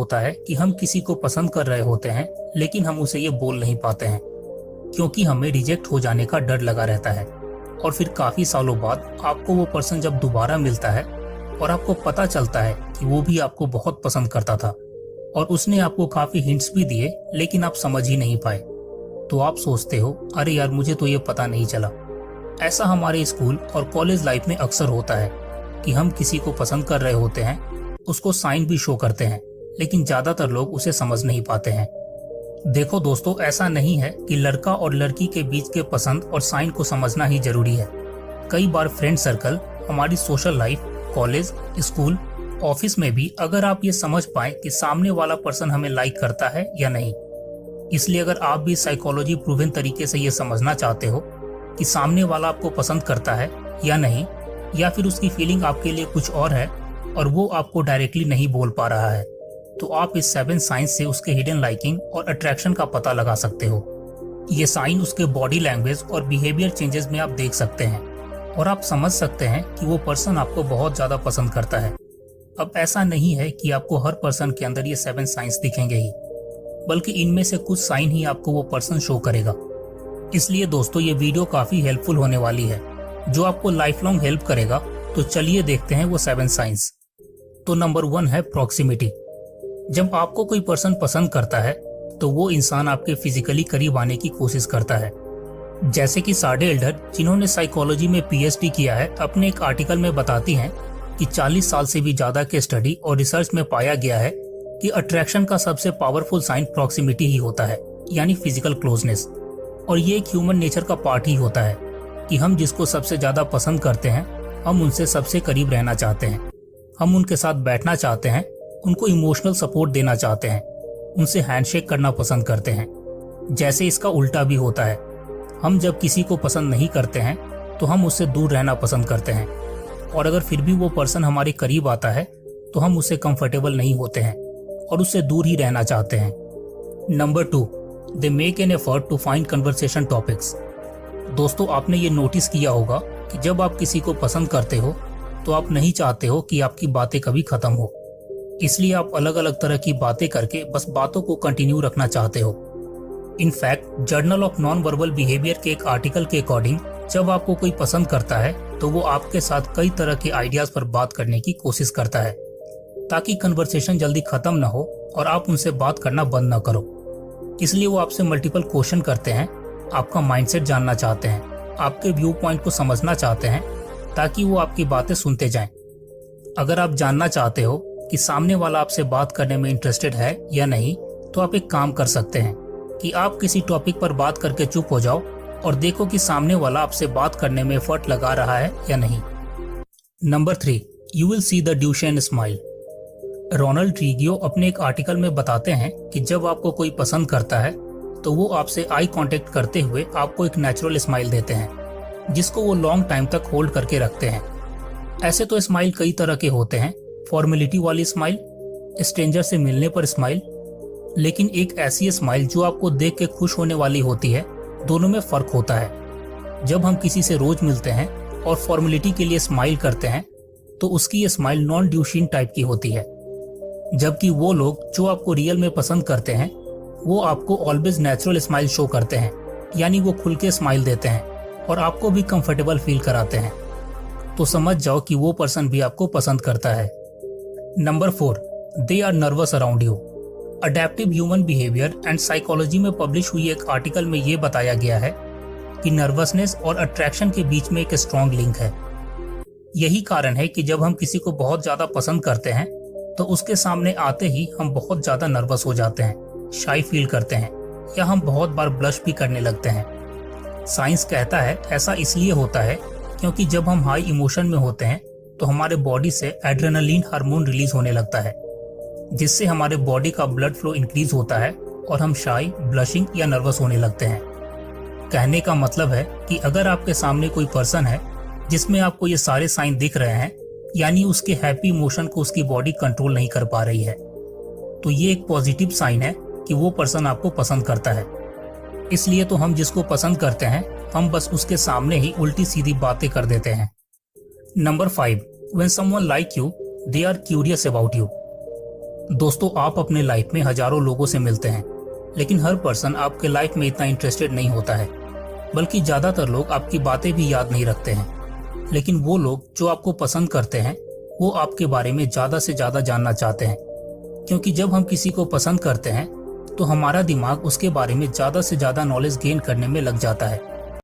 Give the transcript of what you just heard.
होता है कि हम किसी को पसंद कर रहे होते हैं लेकिन हम उसे ये बोल नहीं पाते हैं क्योंकि हमें रिजेक्ट हो जाने का डर लगा रहता है। और फिर काफी सालों बाद आपको वो पर्सन जब दोबारा मिलता है और आपको पता चलता है कि वो भी आपको बहुत पसंद करता था और उसने आपको काफी हिंट्स भी दिए लेकिन आप समझ ही नहीं पाए, तो आप सोचते हो अरे यार मुझे तो ये पता नहीं चला। ऐसा हमारे स्कूल और कॉलेज लाइफ में अक्सर होता है कि हम किसी को पसंद कर रहे होते हैं, उसको साइन भी शो करते हैं लेकिन ज्यादातर लोग उसे समझ नहीं पाते हैं। देखो दोस्तों, ऐसा नहीं है कि लड़का और लड़की के बीच के पसंद और साइन को समझना ही जरूरी है। कई बार फ्रेंड सर्कल, हमारी social life, college, school, office में भी अगर आप ये समझ पाए कि सामने वाला पर्सन हमें लाइक करता है या नहीं। इसलिए अगर आप भी साइकोलॉजी प्रूवन तरीके से ये समझना चाहते हो कि सामने वाला आपको पसंद करता है या नहीं, या फिर उसकी फीलिंग आपके लिए कुछ और है और वो आपको डायरेक्टली नहीं बोल पा रहा है, तो आप इस 7 साइंस से उसके हिडन लाइकिंग और अट्रैक्शन का पता लगा सकते हो। ये साइन उसके बॉडी लैंग्वेज और बिहेवियर चेंजेस में आप देख सकते हैं और आप समझ सकते हैं कि वो पर्सन आपको बहुत ज्यादा पसंद करता है। अब ऐसा नहीं है कि आपको हर पर्सन के अंदर ये 7 साइंस दिखेंगे ही, बल्कि इनमें से कुछ साइन ही आपको वो पर्सन शो करेगा। इसलिए दोस्तों, ये वीडियो काफी हेल्पफुल होने वाली है जो आपको लाइफ लॉन्ग हेल्प करेगा। तो चलिए देखते हैं वो 7 साइंस। तो नंबर 1 है प्रॉक्सिमिटी। जब आपको कोई पर्सन पसंद करता है तो वो इंसान आपके फिजिकली करीब आने की कोशिश करता है। जैसे कि साडे एल्डर, जिन्होंने साइकोलॉजी में पीएचडी किया है, अपने एक आर्टिकल में बताती हैं कि 40 साल से भी ज्यादा के स्टडी और रिसर्च में पाया गया है कि अट्रैक्शन का सबसे पावरफुल साइन प्रॉक्सिमिटी ही होता है, यानी फिजिकल क्लोजनेस। और ये एक ह्यूमन नेचर का पार्ट ही होता है कि हम जिसको सबसे ज्यादा पसंद करते हैं, हम उनसे सबसे करीब रहना चाहते हैं, हम उनके साथ बैठना चाहते हैं, उनको इमोशनल सपोर्ट देना चाहते हैं, उनसे हैंडशेक करना पसंद करते हैं। जैसे इसका उल्टा भी होता है, हम जब किसी को पसंद नहीं करते हैं तो हम उससे दूर रहना पसंद करते हैं, और अगर फिर भी वो पर्सन हमारे करीब आता है तो हम उससे कंफर्टेबल नहीं होते हैं और उससे दूर ही रहना चाहते हैं। Number 2, they make an effort to find conversation topics. दोस्तों, आपने ये नोटिस किया होगा कि जब आप किसी को पसंद करते हो तो आप नहीं चाहते हो कि आपकी बातें कभी खत्म हो, इसलिए आप अलग अलग तरह की बातें करके बस बातों को कंटिन्यू रखना चाहते हो। In fact, journal of non verbal behaviour के एक आर्टिकल के अकॉर्डिंग, जब आपको कोई पसंद करता है तो वो आपके साथ कई तरह के आइडियाज पर बात करने की कोशिश करता है ताकि कन्वर्सेशन जल्दी खत्म ना हो और आप उनसे बात करना बंद ना करो। इसलिए वो आपसे मल्टीपल क्वेश्चन करते हैं, आपका माइंडसेट जानना चाहते हैं, आपके व्यू पॉइंट को समझना चाहते हैं ताकि वो आपकी बातें सुनते जाएं। अगर आप जानना चाहते हो कि सामने वाला आपसे बात करने में इंटरेस्टेड है या नहीं, तो आप एक काम कर सकते हैं कि आप किसी टॉपिक पर बात करके चुप हो जाओ और देखो कि सामने वाला आपसे बात करने में एफर्ट लगा रहा है या नहीं। Number 3, you will see the Duchenne smile. Ronald ट्रीगियो अपने एक आर्टिकल में बताते हैं कि जब आपको कोई पसंद करता है तो वो आपसे आई कांटेक्ट करते हुए आपको एक नेचुरल स्माइल देते हैं जिसको वो लॉन्ग टाइम तक होल्ड करके रखते हैं। ऐसे तो स्माइल कई तरह के होते हैं, फॉर्मेलिटी वाली स्माइल, स्ट्रेंजर से मिलने पर स्माइल, लेकिन एक ऐसी स्माइल जो आपको देख के खुश होने वाली होती है, दोनों में फर्क होता है। जब हम किसी से रोज मिलते हैं और फॉर्मेलिटी के लिए स्माइल करते हैं तो उसकी ये स्माइल नॉन ड्यूशिन टाइप की होती है, जबकि वो लोग जो आपको रियल में पसंद करते हैं वो आपको ऑलवेज नेचुरल स्माइल शो करते हैं, यानी वो खुल के स्माइल देते हैं और आपको भी कंफर्टेबल फील कराते हैं। तो समझ जाओ कि वो पर्सन भी आपको पसंद करता है। Number 4, they are nervous around you. Adaptive human behaviour and psychology में पब्लिश हुई एक आर्टिकल में ये बताया गया है कि नर्वसनेस और अट्रैक्शन के बीच में एक स्ट्रॉन्ग लिंक है। यही कारण है कि जब हम किसी को बहुत ज्यादा पसंद करते हैं तो उसके सामने आते ही हम बहुत ज्यादा नर्वस हो जाते हैं, शाई फील करते हैं, या हम बहुत बार ब्लश भी करने लगते हैं। साइंस कहता है ऐसा इसलिए होता है क्योंकि जब हम हाई इमोशन में होते हैं तो हमारे बॉडी से एड्रेनलिन हार्मोन रिलीज होने लगता है, जिससे हमारे बॉडी का ब्लड फ्लो इंक्रीज होता है और हम शाई, ब्लशिंग या नर्वस होने लगते हैं। कहने का मतलब है कि अगर आपके सामने कोई पर्सन है जिसमें आपको ये सारे साइन दिख रहे हैं, यानी उसके हैप्पी इमोशन को उसकी बॉडी कंट्रोल नहीं कर पा रही है, तो ये एक पॉजिटिव साइन है कि वो पर्सन आपको पसंद करता है। इसलिए तो हम जिसको पसंद करते हैं हम बस उसके सामने ही उल्टी सीधी बातें कर देते हैं। Number 5, when someone like you they are curious about you. दोस्तों, आप अपने लाइफ में हजारों लोगों से मिलते हैं, लेकिन हर पर्सन आपके लाइफ में इतना इंटरेस्टेड नहीं होता है। बल्कि ज्यादातर लोग आपकी बातें भी याद नहीं रखते हैं। लेकिन वो लोग जो आपको पसंद करते हैं वो आपके बारे में ज्यादा से ज्यादा जानना चाहते हैं। क्योंकि जब हम किसी को पसंद करते हैं तो हमारा दिमाग उसके बारे में ज्यादा से ज्यादा नॉलेज गेन करने में लग जाता है।